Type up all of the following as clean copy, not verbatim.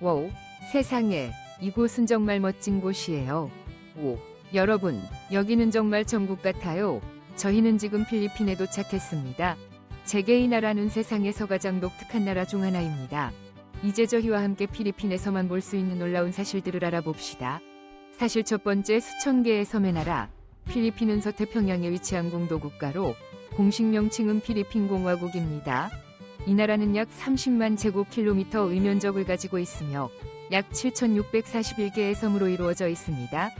와우, 세상에, 이곳은 정말 멋진 곳이에요. 오, 여러분, 여기는 정말 천국 같아요. 저희는 지금 필리핀에 도착했습니다. 제게 이 나라는 세상에서 가장 독특한 나라 중 하나입니다. 이제 저희와 함께 필리핀에서만 볼 수 있는 놀라운 사실들을 알아봅시다. 사실 첫 번째, 수천 개의 섬의 나라. 필리핀은 서태평양에 위치한 공도 국가로 공식 명칭은 필리핀 공화국입니다. 이 나라는 약 30만 제곱킬로미터의 면적을 가지고 있으며 약 7,641개의 섬으로 이루어져 있습니다.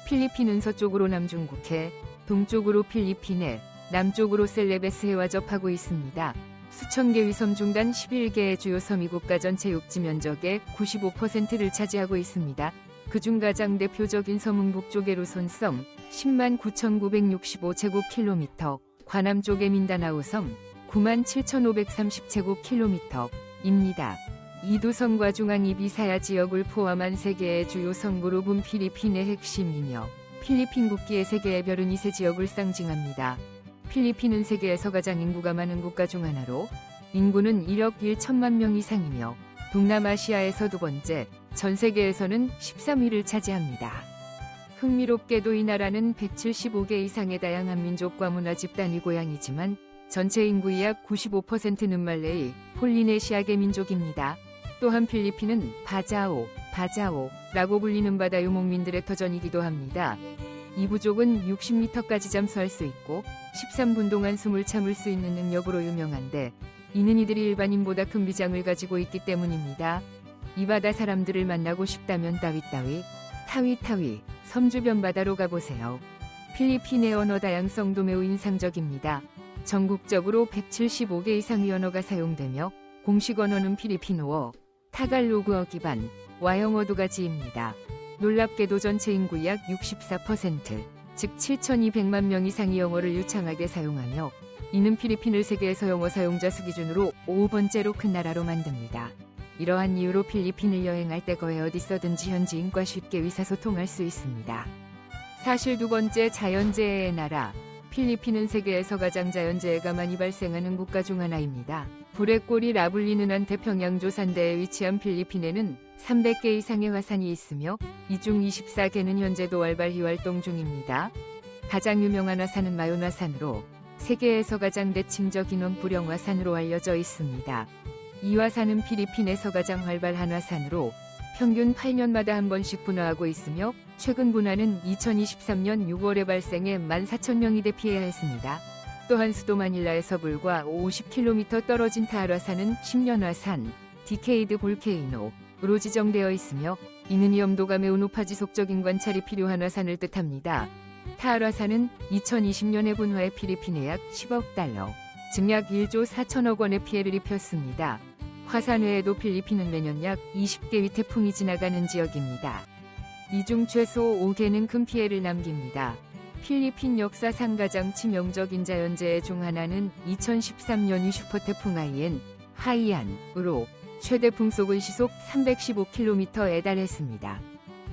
필리핀은 서쪽으로 남중국해, 동쪽으로 필리핀해, 남쪽으로 셀레베스해와 접하고 있습니다. 수천 개의 섬 중 단 11개의 주요 섬이 국가 전체 육지 면적의 95%를 차지하고 있습니다. 그중 가장 대표적인 섬은 북쪽의 루손섬 10만 9,965제곱킬로미터, 관함쪽의 민다나오 섬 9만 7,530제곱킬로미터입니다. 이 두 섬과 중앙 이비사야 지역을 포함한 세 개의 주요 섬 그룹은 필리핀의 핵심이며 필리핀 국기의 세 개의 별은 이 세 지역을 상징합니다. 필리핀은 세계에서 가장 인구가 많은 국가 중 하나로 인구는 1억 1천만 명 이상이며 동남아시아에서 두 번째, 전 세계에서는 13위를 차지합니다. 흥미롭게도 이 나라는 175개 이상의 다양한 민족과 문화 집단이 고향이지만 전체 인구의 약 95%는 말레이, 폴리네시아계 민족입니다. 또한 필리핀은 바자오라고 불리는 바다 유목민들의 터전이기도 합니다. 이 부족은 60m까지 잠수할 수 있고 13분 동안 숨을 참을 수 있는 능력으로 유명한데 이는 이들이 일반인보다 큰 비장을 가지고 있기 때문입니다. 이 바다 사람들을 만나고 싶다면 타위타위 섬 주변 바다로 가보세요. 필리핀의 언어 다양성도 매우 인상적입니다. 전국적으로 175개 이상의 언어가 사용되며 공식 언어는 필리핀어어, 타갈로그어 기반, 와영어 두 가지입니다. 놀랍게도 전체 인구 약 64%, 즉 7,200만 명 이상이 영어를 유창하게 사용하며 이는 필리핀을 세계에서 영어 사용자 수 기준으로 5번째로 큰 나라로 만듭니다. 이러한 이유로 필리핀을 여행할 때 거의 어디서든지 현지인과 쉽게 의사소통할 수 있습니다. 사실 두 번째, 자연재해의 나라. 필리핀은 세계에서 가장 자연재해가 많이 발생하는 국가 중 하나입니다. 불의 골이라 불리는 안태평양 조산대에 위치한 필리핀에는 300개 이상의 화산이 있으며 이 중 24개는 현재도 활발히 활동 중입니다. 가장 유명한 화산은 마요나산으로 세계에서 가장 대칭적 인원 불형 화산으로 알려져 있습니다. 이 화산은 필리핀에서 가장 활발한 화산으로 평균 8년마다 한 번씩 분화하고 있으며 최근 분화는 2023년 6월에 발생해 14,000명이 대피해야 했습니다. 또한 수도 마닐라에서 불과 50km 떨어진 타알화산은 10년화산, 디케이드 볼케이노로 지정되어 있으며 이는 위험도가 매우 높아 지속적인 관찰이 필요한 화산을 뜻합니다. 타알화산은 2020년에 분화해 필리핀에 약 10억 달러, 즉 약 1조 4천억 원의 피해를 입혔습니다. 화산 외에도 필리핀은 매년 약 20개의 태풍이 지나가는 지역입니다. 이 중 최소 5개는 큰 피해를 남깁니다. 필리핀 역사상 가장 치명적인 자연재해 중 하나는 2013년의 슈퍼태풍 하이안으로 최대 풍속은 시속 315km에 달했습니다.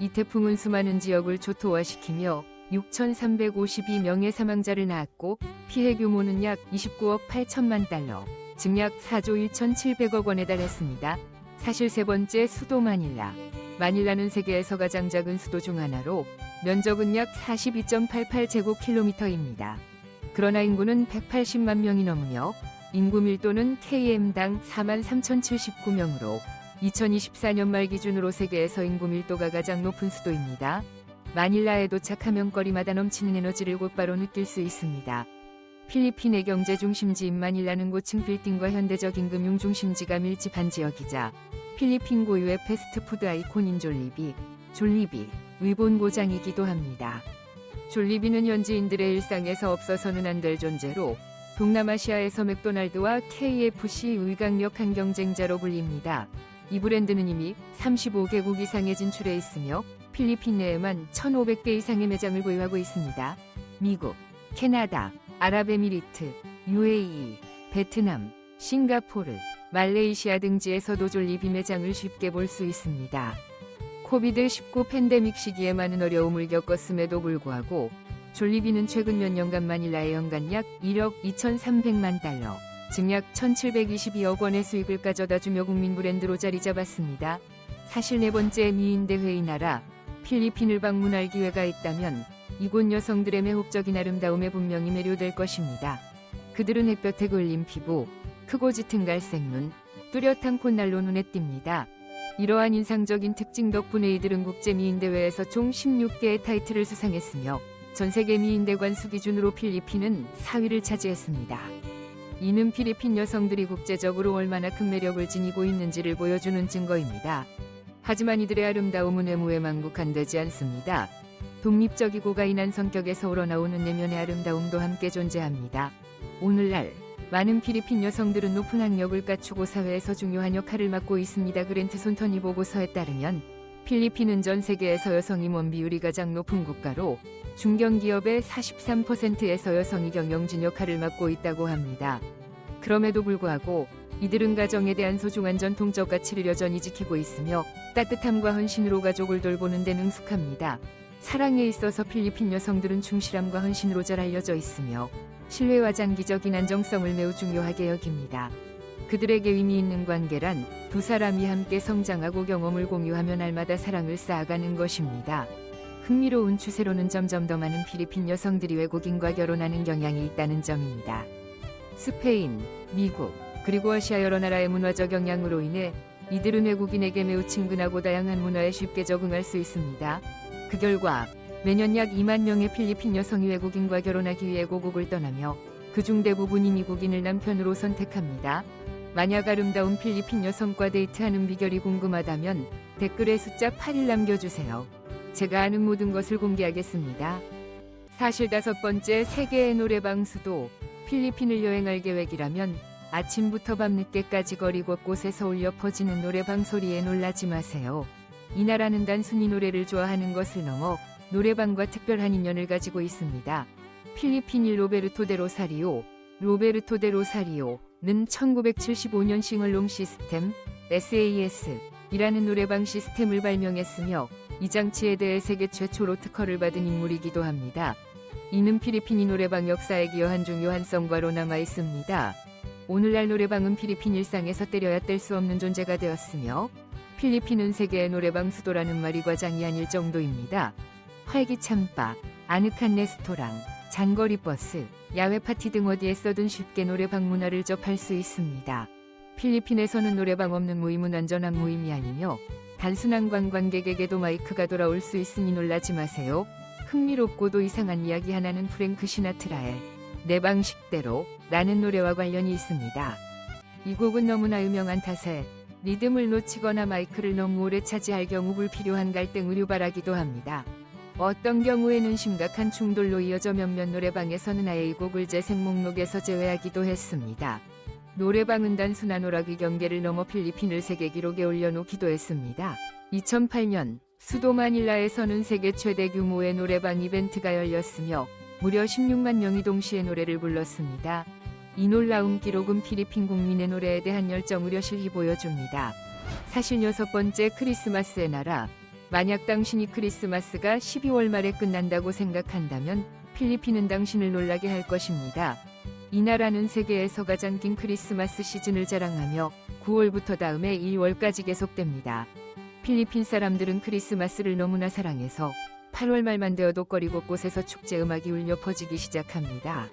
이 태풍은 수많은 지역을 초토화시키며 6,352명의 사망자를 낳았고 피해 규모는 약 29억 8천만 달러, 즉 약 4조 1,700억 원에 달했습니다. 사실 세 번째, 수도 마닐라. 마닐라는 세계에서 가장 작은 수도 중 하나로 면적은 약 42.88제곱킬로미터입니다. 그러나 인구는 180만 명이 넘으며 인구 밀도는 km당 43,079명으로 2024년 말 기준으로 세계에서 인구 밀도가 가장 높은 수도입니다. 마닐라에 도착하면 거리마다 넘치는 에너지를 곧바로 느낄 수 있습니다. 필리핀의 경제 중심지인 마닐라는 고층 빌딩과 현대적인 금융 중심지가 밀집한 지역이자 필리핀 고유의 패스트푸드 아이콘인 졸리비, 위본 고장이기도 합니다. 졸리비는 현지인들의 일상에서 없어서는 안 될 존재로 동남아시아에서 맥도날드와 KFC의 강력한 경쟁자로 불립니다. 이 브랜드는 이미 35개국 이상에 진출해 있으며 필리핀 내에만 1,500개 이상의 매장을 보유하고 있습니다. 미국, 캐나다, 아랍에미리트, UAE, 베트남, 싱가포르, 말레이시아 등지에서도 졸리비 매장을 쉽게 볼 수 있습니다. 코비드-19 팬데믹 시기에 많은 어려움을 겪었음에도 불구하고 졸리비는 최근 몇 년간 마닐라에 연간 약 1억 2,300만 달러, 즉 약 1,722억 원의 수익을 가져다주며 국민 브랜드로 자리 잡았습니다. 사실 네 번째 미인대회의 나라 필리핀을 방문할 기회가 있다면 이곳 여성들의 매혹적인 아름다움에 분명히 매료될 것입니다. 그들은 햇볕에 걸린 피부, 크고 짙은 갈색 눈, 뚜렷한 콧날로 눈에 띕니다. 이러한 인상적인 특징 덕분에 이들은 국제 미인대회에서 총 16개의 타이틀을 수상했으며 전 세계 미인대관수 기준으로 필리핀은 4위를 차지했습니다. 이는 필리핀 여성들이 국제적으로 얼마나 큰 매력을 지니고 있는지를 보여주는 증거입니다. 하지만 이들의 아름다움은 외모에 만족한되지 않습니다. 독립적이고 가인한 성격에서 우러나오는 내면의 아름다움도 함께 존재합니다. 오늘날 많은 필리핀 여성들은 높은 학력을 갖추고 사회에서 중요한 역할을 맡고 있습니다. 그랜트 손터니 보고서에 따르면 필리핀은 전 세계에서 여성 임원 비율이 가장 높은 국가로 중견기업의 43%에서 여성이 경영진 역할을 맡고 있다고 합니다. 그럼에도 불구하고 이들은 가정에 대한 소중한 전통적 가치를 여전히 지키고 있으며 따뜻함과 헌신으로 가족을 돌보는 데 능숙합니다. 사랑에 있어서 필리핀 여성들은 충실함과 헌신으로 잘 알려져 있으며 신뢰와 장기적인 안정성을 매우 중요하게 여깁니다. 그들에게 의미 있는 관계란 두 사람이 함께 성장하고 경험을 공유하며 날마다 사랑을 쌓아가는 것입니다. 흥미로운 추세로는 점점 더 많은 필리핀 여성들이 외국인과 결혼하는 경향이 있다는 점입니다. 스페인, 미국, 그리고 아시아 여러 나라의 문화적 영향으로 인해 이들은 외국인에게 매우 친근하고 다양한 문화에 쉽게 적응할 수 있습니다. 그 결과 매년 약 2만 명의 필리핀 여성이 외국인과 결혼하기 위해 고국을 떠나며 그중 대부분이 미국인을 남편으로 선택합니다. 만약 아름다운 필리핀 여성과 데이트하는 비결이 궁금하다면 댓글에 숫자 8을 남겨주세요. 제가 아는 모든 것을 공개하겠습니다. 사실 5번째 세계의 노래방 수도 필리핀을 여행할 계획이라면 아침부터 밤늦게까지 거리 곳곳에서 울려 퍼지는 노래방 소리에 놀라지 마세요. 이 나라는 단순히 노래를 좋아하는 것을 넘어 노래방과 특별한 인연을 가지고 있습니다. 필리핀인 로베르토 데 로사리오는 1975년 싱얼롱 시스템 (SAS)이라는 노래방 시스템을 발명했으며 이 장치에 대해 세계 최초로 특허를 받은 인물이기도 합니다. 이는 필리핀이 노래방 역사에 기여한 중요한 성과로 남아 있습니다. 오늘날 노래방은 필리핀 일상에서 때려야 뗄 수 없는 존재가 되었으며 필리핀은 세계의 노래방 수도라는 말이 과장이 아닐 정도입니다. 활기찬 바, 아늑한 레스토랑, 장거리 버스, 야외 파티 등 어디에서든 쉽게 노래방 문화를 접할 수 있습니다. 필리핀에서는 노래방 없는 모임은 안전한 모임이 아니며 단순한 관광객에게도 마이크가 돌아올 수 있으니 놀라지 마세요. 흥미롭고도 이상한 이야기 하나는 프랭크 시나트라의 내 방식대로 라는 노래와 관련이 있습니다. 이 곡은 너무나 유명한 탓에 리듬을 놓치거나 마이크를 너무 오래 차지할 경우 불필요한 갈등을 유발하기도 합니다. 어떤 경우에는 심각한 충돌로 이어져 몇몇 노래방에서는 아예 이 곡을 재생 목록에서 제외하기도 했습니다. 노래방은 단순한 오락의 경계를 넘어 필리핀을 세계 기록에 올려놓기도 했습니다. 2008년 수도 마닐라에서는 세계 최대 규모의 노래방 이벤트가 열렸으며 무려 16만 명이 동시에 노래를 불렀습니다. 이 놀라운 기록은 필리핀 국민의 노래에 대한 열정을 여실히 보여줍니다. 사실 6번째 크리스마스의 나라. 만약 당신이 크리스마스가 12월 말에 끝난다고 생각한다면 필리핀은 당신을 놀라게 할 것입니다. 이 나라는 세계에서 가장 긴 크리스마스 시즌을 자랑하며 9월부터 다음해 1월까지 계속됩니다. 필리핀 사람들은 크리스마스를 너무나 사랑해서 8월 말만 되어도 거리 곳곳에서 축제 음악이 울려 퍼지기 시작합니다.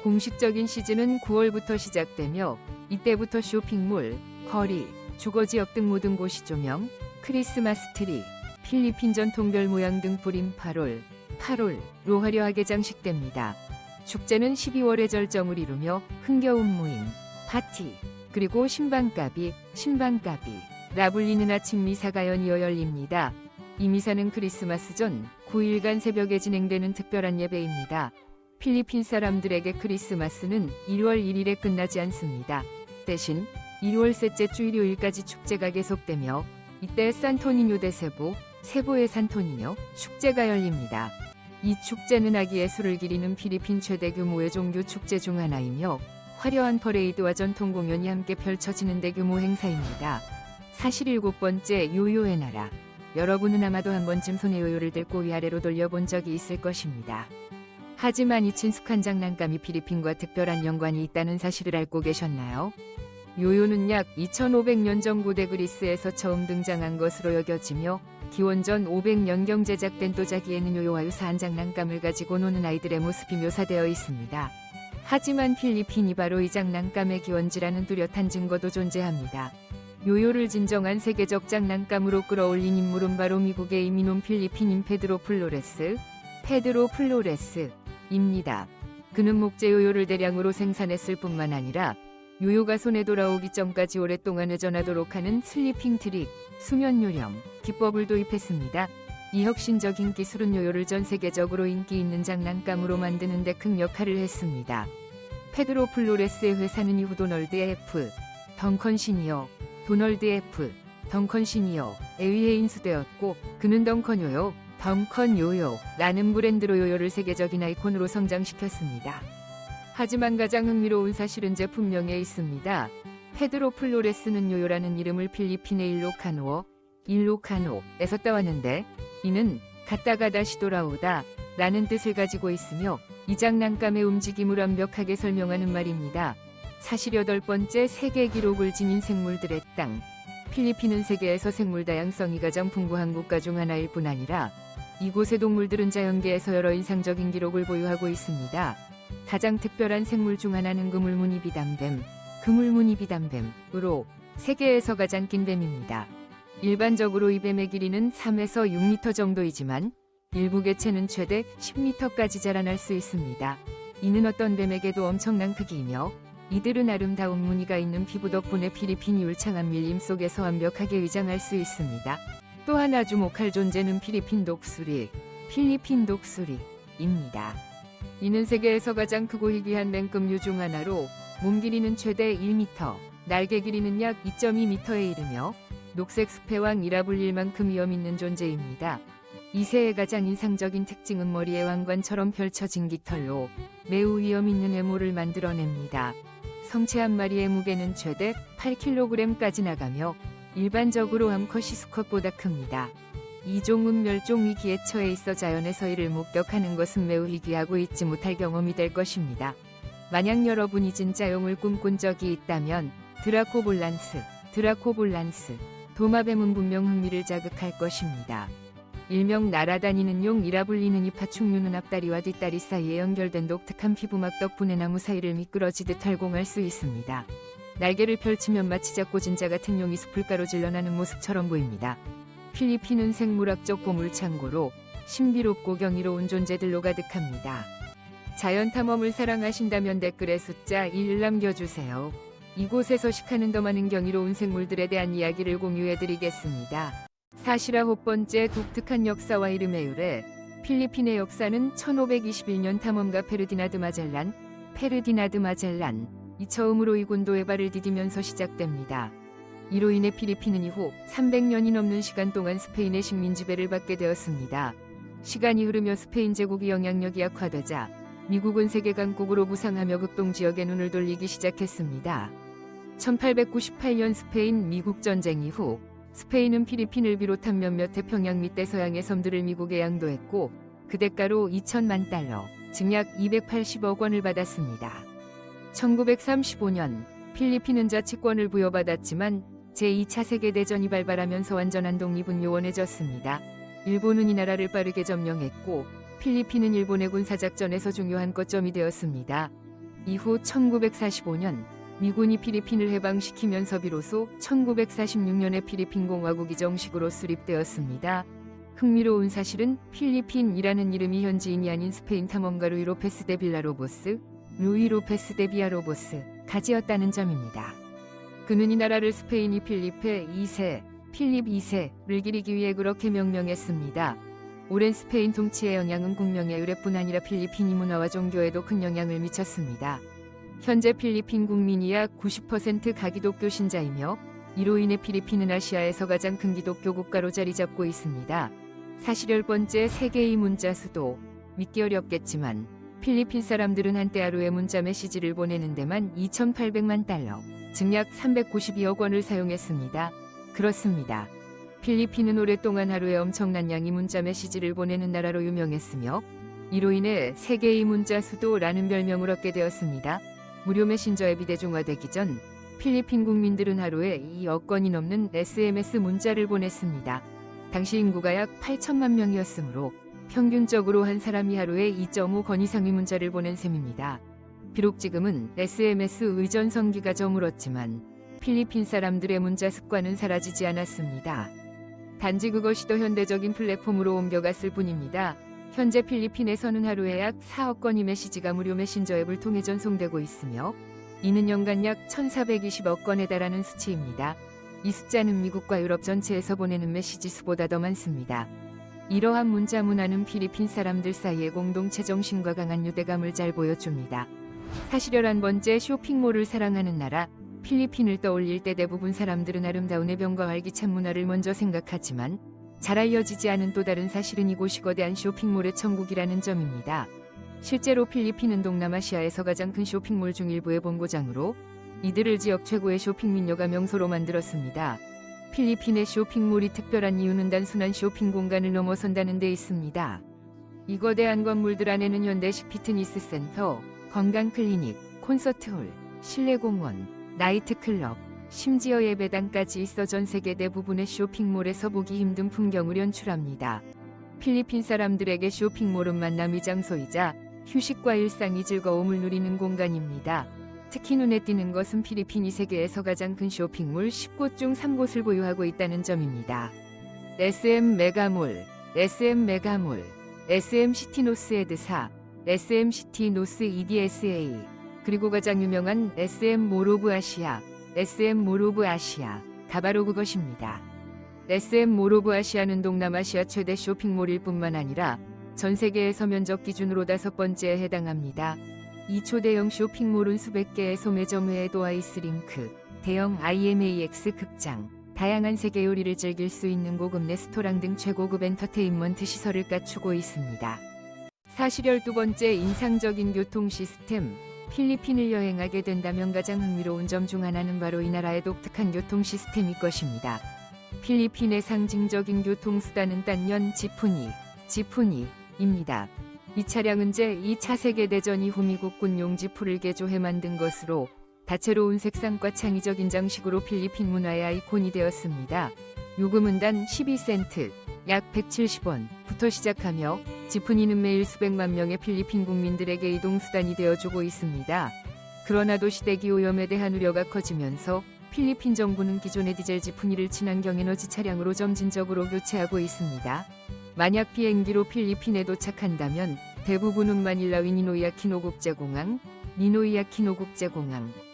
공식적인 시즌은 9월부터 시작되며 이때부터 쇼핑몰, 거리, 주거지역 등 모든 곳이 조명, 크리스마스 트리, 필리핀 전통별 모양 등 뿌린 팔올로 화려하게 장식됩니다. 축제는 12월에 절정을 이루며 흥겨운 모임, 파티, 그리고 신방가비, 라 불리는 아침 미사가 연이어 열립니다. 이 미사는 크리스마스 전 9일간 새벽에 진행되는 특별한 예배입니다. 필리핀 사람들에게 크리스마스는 1월 1일에 끝나지 않습니다. 대신 1월 셋째 주 일요일까지 축제가 계속되며 이때 산토니뇨 세보의 산토니뇨 축제가 열립니다. 이 축제는 아기 예수를 기리는 필리핀 최대 규모의 종교 축제 중 하나이며 화려한 퍼레이드와 전통 공연이 함께 펼쳐지는 대규모 행사입니다. 사실 7번째 요요의 나라. 여러분은 아마도 한 번쯤 손에 요요를 들고 위아래로 돌려본 적이 있을 것입니다. 하지만 이 친숙한 장난감이 필리핀과 특별한 연관이 있다는 사실을 알고 계셨나요? 요요는 약 2500년 전 고대 그리스에서 처음 등장한 것으로 여겨지며 기원전 500년경 제작된 도자기에는 요요와 유사한 장난감을 가지고 노는 아이들의 모습이 묘사되어 있습니다. 하지만 필리핀이 바로 이 장난감의 기원지라는 뚜렷한 증거도 존재합니다. 요요를 진정한 세계적 장난감으로 끌어올린 인물은 바로 미국의 이민온 필리핀인 페드로 플로레스입니다. 그는 목재 요요를 대량으로 생산했을 뿐만 아니라 요요가 손에 돌아오기 전까지 오랫동안 회전하도록 하는 슬리핑 트릭, 수면 요령 기법을 도입했습니다. 이 혁신적인 기술은 요요를 전 세계적으로 인기 있는 장난감으로 만드는 데 큰 역할을 했습니다. 페드로 플로레스의 회사는 이후 도널드 F. 덩컨 시니어에 의해 인수되었고 그는 덩컨 요요라는 브랜드로 요요를 세계적인 아이콘으로 성장시켰습니다. 하지만 가장 흥미로운 사실은 제품명에 있습니다. 페드로 플로레스는 요요라는 이름을 필리핀의 일로카노에서 따왔는데 이는 갔다가 다시 돌아오다 라는 뜻을 가지고 있으며 이 장난감의 움직임을 완벽하게 설명하는 말입니다. 사실 8번째 세계 기록을 지닌 생물들의 땅. 필리핀은 세계에서 생물 다양성이 가장 풍부한 국가 중 하나일 뿐 아니라 이곳의 동물들은 자연계에서 여러 인상적인 기록을 보유하고 있습니다. 가장 특별한 생물 중 하나는 그물무늬비단뱀으로 세계에서 가장 긴 뱀입니다. 일반적으로 이 뱀의 길이는 3에서 6m 정도이지만 일부 개체는 최대 10m까지 자라날 수 있습니다. 이는 어떤 뱀에게도 엄청난 크기이며 이들은 아름다운 무늬가 있는 피부 덕분에 필리핀이 울창한 밀림 속에서 완벽하게 위장할 수 있습니다. 또한 아주 목할 존재는 필리핀 독수리입니다. 이는 세계에서 가장 크고 희귀한 맹금류 중 하나로 몸 길이는 최대 1m, 날개 길이는 약 2.2m에 이르며 녹색 숲의 왕이라 불릴 만큼 위험 있는 존재입니다. 이 새의 가장 인상적인 특징은 머리에 왕관처럼 펼쳐진 깃털로 매우 위험 있는 외모를 만들어냅니다. 성체 한 마리의 무게는 최대 8kg까지 나가며 일반적으로 암컷이 수컷보다 큽니다. 이 종은 멸종 위기에 처해 있어 자연에서 이를 목격하는 것은 매우 희귀하고 잊지 못할 경험이 될 것입니다. 만약 여러분이 진짜용을 꿈꾼 적이 있다면 드라코볼란스 도마뱀은 분명 흥미를 자극할 것입니다. 일명 날아다니는 용이라 불리는 이 파충류는 앞다리와 뒷다리 사이에 연결된 독특한 피부막 덕분에 나무 사이를 미끄러지듯 활공할 수 있습니다. 날개를 펼치면 마치 작고진자 같은 용이 숲을 가로질러 나는 모습처럼 보입니다. 필리핀은 생물학적 보물창고로 신비롭고 경이로운 존재들로 가득합니다. 자연 탐험을 사랑하신다면 댓글에 숫자 1을 남겨주세요. 이곳에서 식하는 더 많은 경이로운 생물들에 대한 이야기를 공유해드리겠습니다. 사실 9번째 독특한 역사와 이름의 유래. 필리핀의 역사는 1521년 탐험가 페르디나드 마젤란이 처음으로 이 군도의 발을 디디면서 시작됩니다. 이로 인해 필리핀은 이후 300년이 넘는 시간 동안 스페인의 식민 지배를 받게 되었습니다. 시간이 흐르며 스페인 제국의 영향력이 약화되자 미국은 세계 강국으로 부상하며 극동 지역에 눈을 돌리기 시작했습니다. 1898년 스페인 미국 전쟁 이후 스페인은 필리핀을 비롯한 몇몇 태평양 및 대서양의 섬들을 미국에 양도했고 그 대가로 2천만 달러, 즉 약 280억 원을 받았습니다. 1935년 필리핀은 자치권을 부여받았지만 제2차 세계대전이 발발하면서 완전한 독립은 요원해졌습니다. 일본은 이 나라를 빠르게 점령했고 필리핀은 일본의 군사작전에서 중요한 거점이 되었습니다. 이후 1945년 미군이 필리핀을 해방시키면서 비로소 1946년에 필리핀 공화국이 정식으로 수립되었습니다. 흥미로운 사실은 필리핀이라는 이름이 현지인이 아닌 스페인 탐험가 루이 로페스 데 비아로보스가 지었다는 점입니다. 그는 이 나라를 스페인이 필립 2세를 기리기 위해 그렇게 명명했습니다. 오랜 스페인 통치의 영향은 국명의 의례뿐 아니라 필리핀이 문화와 종교에도 큰 영향을 미쳤습니다. 현재 필리핀 국민이 약 90%가 기독교 신자이며 이로 인해 필리핀은 아시아에서 가장 큰 기독교 국가로 자리 잡고 있습니다. 사실 10번째 세계의 문자 수도. 믿기 어렵겠지만 필리핀 사람들은 한때 하루에 문자 메시지를 보내는 데만 2,800만 달러, 즉 약 392억 원을 사용했습니다. 그렇습니다. 필리핀은 오랫동안 하루에 엄청난 양의 문자 메시지를 보내는 나라로 유명했으며 이로 인해 세계의 문자 수도라는 별명을 얻게 되었습니다. 무료 메신저 앱이 대중화되기 전 필리핀 국민들은 하루에 2억 건이 넘는 SMS 문자를 보냈습니다. 당시 인구가 약 8천만 명이었으므로 평균적으로 한 사람이 하루에 2.5건 이상의 문자를 보낸 셈입니다. 비록 지금은 SMS 의전 성기가 저물었지만 필리핀 사람들의 문자 습관은 사라지지 않았습니다. 단지 그것이 더 현대적인 플랫폼으로 옮겨갔을 뿐입니다. 현재 필리핀에서는 하루에 약 4억 건의 메시지가 무료 메신저 앱을 통해 전송되고 있으며 이는 연간 약 1,420억 건에 달하는 수치입니다. 이 숫자는 미국과 유럽 전체에서 보내는 메시지 수보다 더 많습니다. 이러한 문자 문화는 필리핀 사람들 사이의 공동체 정신과 강한 유대감을 잘 보여줍니다. 사실 11번째 쇼핑몰을 사랑하는 나라 필리핀을 떠올릴 때 대부분 사람들은 아름다운 해변과 활기찬 문화를 먼저 생각하지만 잘 알려지지 않은 또 다른 사실은 이곳이 거대한 쇼핑몰의 천국이라는 점입니다. 실제로 필리핀은 동남아시아에서 가장 큰 쇼핑몰 중 일부의 본고장으로 이들을 지역 최고의 쇼핑 민요가 명소로 만들었습니다. 필리핀의 쇼핑몰이 특별한 이유는 단순한 쇼핑 공간을 넘어선다는 데 있습니다. 이 거대한 건물들 안에는 현대식 피트니스 센터, 건강 클리닉, 콘서트홀, 실내 공원, 나이트클럽, 심지어 예배당까지 있어 전 세계 대부분의 쇼핑몰에서 보기 힘든 풍경을 연출합니다. 필리핀 사람들에게 쇼핑몰은 만남의 장소이자 휴식과 일상이 즐거움을 누리는 공간입니다. 특히 눈에 띄는 것은 필리핀이 세계에서 가장 큰 쇼핑몰 10곳 중 3곳을 보유하고 있다는 점입니다. SM 메가몰, SM 메가몰, SM 시티 노스 에드사, SM 시티 노스 EDSA, 그리고 가장 유명한 SM 몰 오브 아시아, SM 몰 오브 아시아가 바로 그것입니다. SM 몰 오브 아시아는 동남아시아 최대 쇼핑몰일 뿐만 아니라 전 세계에서 면적 기준으로 5번째에 해당합니다. 이 초대형 쇼핑몰은 수백 개의 소매점 외에도 아이스링크, 대형 IMAX 극장, 다양한 세계 요리를 즐길 수 있는 고급 레스토랑 등 최고급 엔터테인먼트 시설을 갖추고 있습니다. 사실 12번째 인상적인 교통 시스템, 필리핀을 여행하게 된다면 가장 흥미로운 점 중 하나는 바로 이 나라의 독특한 교통 시스템일 것입니다. 필리핀의 상징적인 교통수단은 단연 지푸니입니다. 이 차량은 제2차 세계대전 이후 미국 군용 지푸를 개조해 만든 것으로 다채로운 색상과 창의적인 장식으로 필리핀 문화의 아이콘이 되었습니다. 요금은 단 12센트, 약 170원부터 시작하며 지푸니는 매일 수백만 명의 필리핀 국민들에게 이동수단이 되어주고 있습니다. 그러나 도시대기 오염에 대한 우려가 커지면서 필리핀 정부는 기존의 디젤 지푸니를 친환경 에너지 차량으로 점진적으로 교체하고 있습니다. 만약 비행기로 필리핀에 도착한다면 대부분은 마닐라위 니노이아키노 국제공항,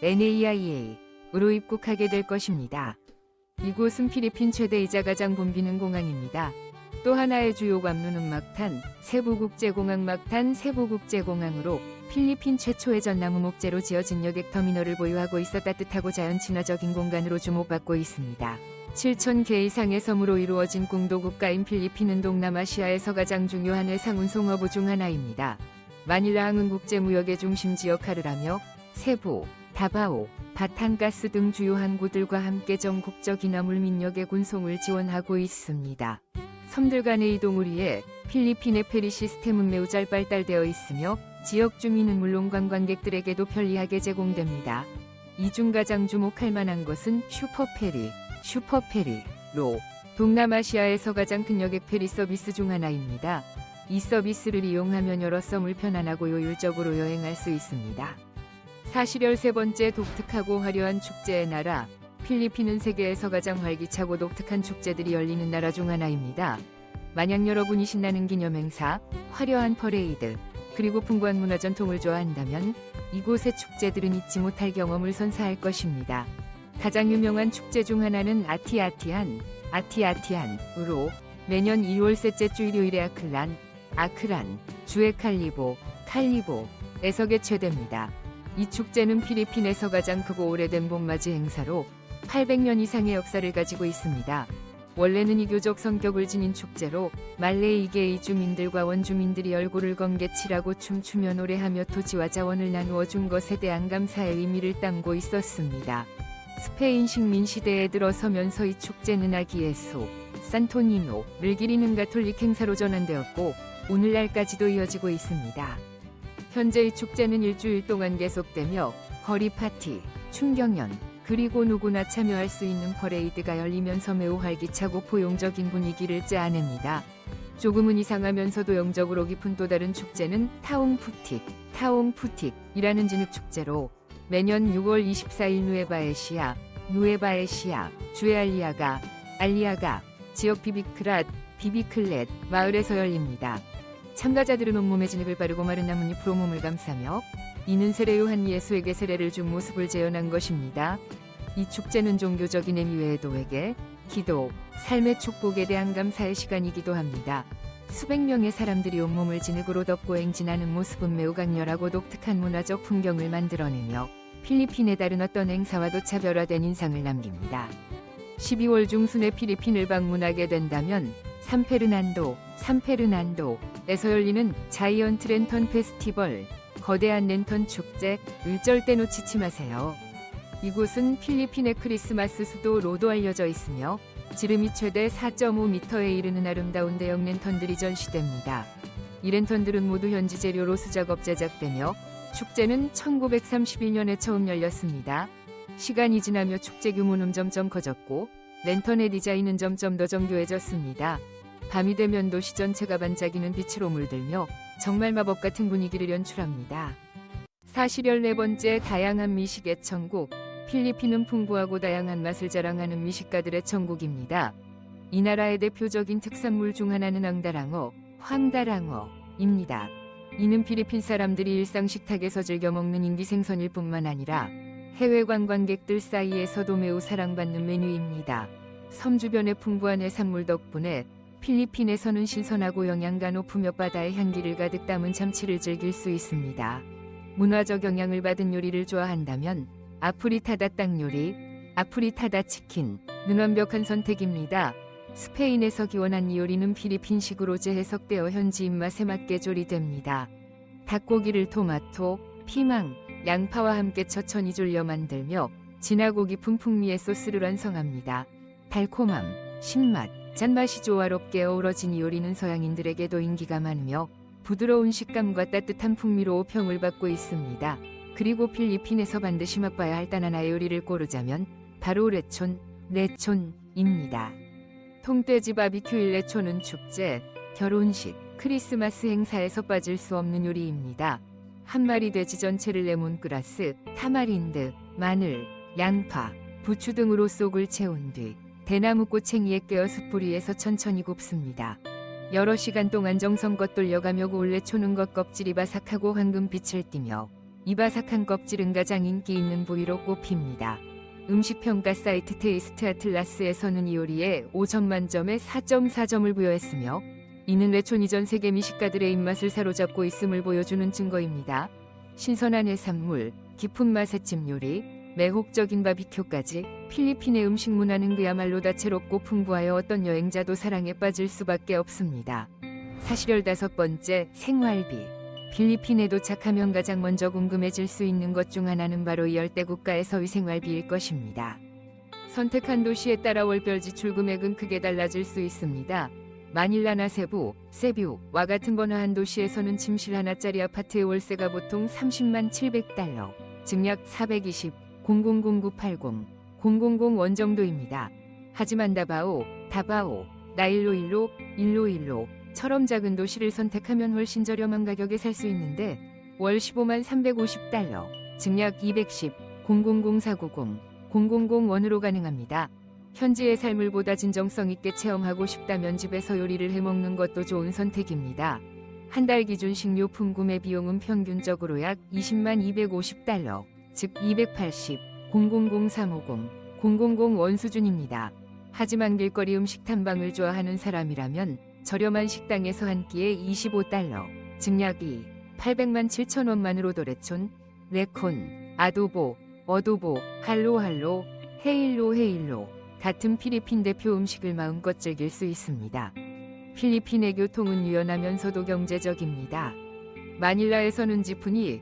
NAIA으로 입국하게 될 것입니다. 이곳은 필리핀 최대이자 가장 붐비는 공항입니다. 또 하나의 주요 관문은 막탄, 세부국제공항 막탄 세부국제공항으로 필리핀 최초의 전나무 목재로 지어진 여객 터미널을 보유하고 있어 따뜻하고 자연 친화적인 공간으로 주목받고 있습니다. 7,000개 이상의 섬으로 이루어진 궁도 국가인 필리핀은 동남아시아에서 가장 중요한 해상 운송허브 중 하나입니다. 마닐라항은 국제무역의 중심지 역할을 하며 세부, 다바오, 바탄가스 등 주요 항구들과 함께 전국적인 물민역의 운송을 지원하고 있습니다. 섬들 간의 이동을 위해 필리핀의 페리 시스템은 매우 잘 발달되어 있으며 지역 주민은 물론 관광객들에게도 편리하게 제공됩니다. 이 중 가장 주목할 만한 것은 슈퍼페리로 동남아시아에서 가장 큰 여객 페리 서비스 중 하나입니다. 이 서비스를 이용하면 여러 섬을 편안하고 효율적으로 여행할 수 있습니다. 사실 13번째 독특하고 화려한 축제의 나라, 필리핀은 세계에서 가장 활기차고 독특한 축제들이 열리는 나라 중 하나입니다. 만약 여러분이 신나는 기념행사, 화려한 퍼레이드, 그리고 풍부한 문화 전통을 좋아한다면 이곳의 축제들은 잊지 못할 경험을 선사할 것입니다. 가장 유명한 축제 중 하나는 아티아티안으로 매년 2월 셋째 주 일요일에 아크란, 주의 칼리보에서 개최됩니다. 이 축제는 필리핀에서 가장 크고 오래된 봄맞이 행사로 800년 이상의 역사를 가지고 있습니다. 원래는 이교적 성격을 지닌 축제로 말레이계의 주민들과 원주민들이 얼굴을 검게칠하고 춤추며 노래하며 토지와 자원을 나누어 준 것에 대한 감사의 의미를 담고 있었습니다. 스페인 식민 시대에 들어서면서 이 축제는 아기 예수, 산토니노를 기리는 가톨릭 행사로 전환되었고 오늘날까지도 이어지고 있습니다. 현재 이 축제는 일주일 동안 계속되며 거리 파티, 춤경연, 그리고 누구나 참여할 수 있는 퍼레이드가 열리면서 매우 활기차고 포용적인 분위기를 짜냅니다. 조금은 이상하면서도 영적으로 깊은 또 다른 축제는 타옹푸틱이라는 진흙 축제로 매년 6월 24일 누에바에시아, 알리아가 지역 비비클렛 마을에서 열립니다. 참가자들은 온몸에 진흙을 바르고 마른 나뭇잎으로 몸을 감싸며 이는 세례 요한 예수에게 세례를 준 모습을 재현한 것입니다. 이 축제는 종교적인 의미 외에도 회개, 기도, 삶의 축복에 대한 감사의 시간이기도 합니다. 수백 명의 사람들이 온몸을 진흙으로 덮고 행진하는 모습은 매우 강렬하고 독특한 문화적 풍경을 만들어내며 필리핀의 다른 어떤 행사와도 차별화된 인상을 남깁니다. 12월 중순에 필리핀을 방문하게 된다면 산페르난도에서 열리는 자이언트 랜턴 페스티벌, 거대한 랜턴 축제를 절대 놓치지 마세요. 이곳은 필리핀의 크리스마스 수도 로도 알려져 있으며 지름이 최대 4.5m에 이르는 아름다운 대형 랜턴들이 전시됩니다. 이 랜턴들은 모두 현지 재료로 수작업 제작되며 축제는 1931년에 처음 열렸습니다. 시간이 지나며 축제 규모는 점점 커졌고 랜턴의 디자인은 점점 더 정교해졌습니다. 밤이 되면 도시 전체가 반짝이는 빛으로 물들며 정말 마법 같은 분위기를 연출합니다. 사실 14번째 다양한 미식의 천국, 필리핀은 풍부하고 다양한 맛을 자랑하는 미식가들의 천국입니다. 이 나라의 대표적인 특산물 중 하나는 황다랑어입니다. 이는 필리핀 사람들이 일상 식탁에서 즐겨 먹는 인기 생선일 뿐만 아니라 해외 관광객들 사이에서도 매우 사랑받는 메뉴입니다. 섬 주변의 풍부한 해산물 덕분에 필리핀에서는 신선하고 영양가 높으며 바다의 향기를 가득 담은 참치를 즐길 수 있습니다. 문화적 영향을 받은 요리를 좋아한다면 아프리타다 땅 요리, 아프리타다 치킨은 완벽한 선택입니다. 스페인에서 기원한 이 요리는 필리핀식으로 재해석되어 현지 입맛에 맞게 조리됩니다. 닭고기를 토마토, 피망, 양파와 함께 천천히 졸여 만들며 진하고 깊은 풍미의 소스를 완성합니다. 달콤함, 신맛, 짠맛이 조화롭게 어우러진 이 요리는 서양인들에게도 인기가 많으며 부드러운 식감과 따뜻한 풍미로 평을 받고 있습니다. 그리고 필리핀에서 반드시 맛봐야 할 단 하나의 요리를 고르자면 바로 레촌입니다. 통돼지 바비큐 레촌은 축제, 결혼식, 크리스마스 행사에서 빠질 수 없는 요리입니다. 한 마리 돼지 전체를 레몬그라스, 타마린드, 마늘, 양파, 부추 등으로 속을 채운 뒤 대나무 꼬챙이에 꿰어 숯불 위에서 천천히 굽습니다. 여러 시간 동안 정성껏 돌려가며 구울 레촌은 겉껍질이 바삭하고 황금빛을 띠며 이 바삭한 껍질은 가장 인기 있는 부위로 꼽힙니다. 음식평가 사이트 테이스트 아틀라스에서는 이 요리에 5점 만점에 4.4점을 부여했으며 이는 레촌이 전 세계 미식가들의 입맛을 사로잡고 있음을 보여주는 증거입니다. 신선한 해산물, 깊은 맛의 찜 요리, 매혹적인 바비큐까지 필리핀의 음식 문화는 그야말로 다채롭고 풍부하여 어떤 여행자도 사랑에 빠질 수밖에 없습니다. 사실 15번째 생활비. 필리핀에 도착하면 가장 먼저 궁금해질 수 있는 것 중 하나는 바로 이 열대 국가에서의 생활비일 것입니다. 선택한 도시에 따라 월별 지출 금액은 크게 달라질 수 있습니다. 마닐라나 세부와 같은 번화한 도시에서는 침실 하나짜리 아파트의 월세가 보통 30만 700달러, 즉 약 420,000,980,000 원 정도입니다. 하지만 다바오, 일로일로처럼 작은 도시를 선택하면 훨씬 저렴한 가격에 살 수 있는데 월 15만 350달러, 즉 약 210,000,490,000 원으로 가능합니다. 현지의 삶을 보다 진정성 있게 체험하고 싶다면 집에서 요리를 해먹는 것도 좋은 선택입니다. 한 달 기준 식료품 구매 비용은 평균적으로 약 20만 250달러, 즉 280,000,350,000 원 수준입니다. 하지만 길거리 음식 탐방을 좋아하는 사람이라면 저렴한 식당에서 한 끼에 25달러, 즉 약 800만 7천 원만으로도 레촌, 레콘, 어도보, 할로, 헤일로 같은 필리핀 대표 음식을 마음껏 즐길 수 있습니다. 필리핀의 교통은 유연하면서도 경제적입니다. 마닐라에서는 지푸니,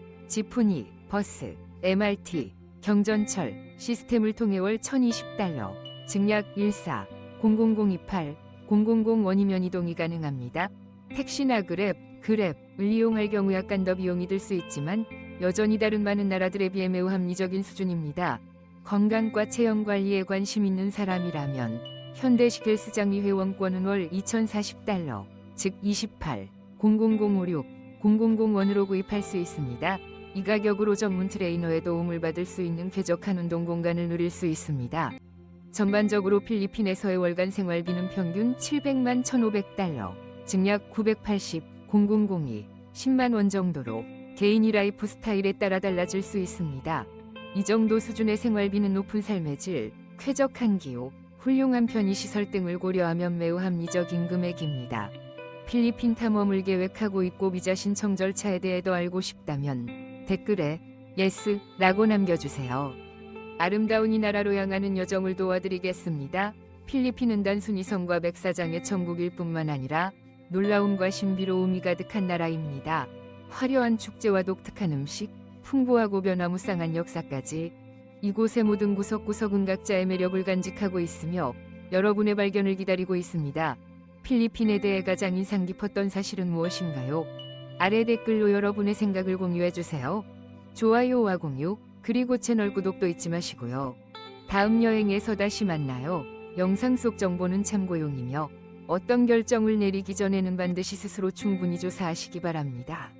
버스, MRT, 경전철 시스템을 통해 월 1,020달러, 즉 약 140,028,000원이면 이동이 가능합니다. 택시나 그랩을 이용할 경우 약간 더 비용이 들 수 있지만 여전히 다른 많은 나라들에 비해 매우 합리적인 수준입니다. 건강과 체형 관리에 관심 있는 사람이라면 현대식 헬스장이 회원권은 월 2,040달러, 즉 28,00056 000원으로 구입할 수 있습니다. 이 가격으로 전문 트레이너의 도움을 받을 수 있는 쾌적한 운동 공간을 누릴 수 있습니다. 전반적으로 필리핀에서의 월간 생활비는 평균 700만 1,500달러, 즉 약 980, 0002, 10만 원 정도로 개인이 라이프 스타일에 따라 달라질 수 있습니다. 이 정도 수준의 생활비는 높은 삶의 질, 쾌적한 기후, 훌륭한 편의시설 등을 고려하면 매우 합리적인 금액입니다. 필리핀 탐험을 계획하고 있고 비자 신청 절차에 대해 더 알고 싶다면 댓글에 YES라고 남겨주세요. 아름다운 이 나라로 향하는 여정을 도와드리겠습니다. 필리핀은 단순히 성과 백사장의 천국일 뿐만 아니라 놀라움과 신비로움이 가득한 나라입니다. 화려한 축제와 독특한 음식, 풍부하고 변화무쌍한 역사까지 이곳의 모든 구석구석은 각자의 매력을 간직하고 있으며 여러분의 발견을 기다리고 있습니다. 필리핀에 대해 가장 인상 깊었던 사실은 무엇인가요? 아래 댓글로 여러분의 생각을 공유해주세요. 좋아요와 공유, 그리고 채널 구독도 잊지 마시고요. 다음 여행에서 다시 만나요. 영상 속 정보는 참고용이며 어떤 결정을 내리기 전에는 반드시 스스로 충분히 조사하시기 바랍니다.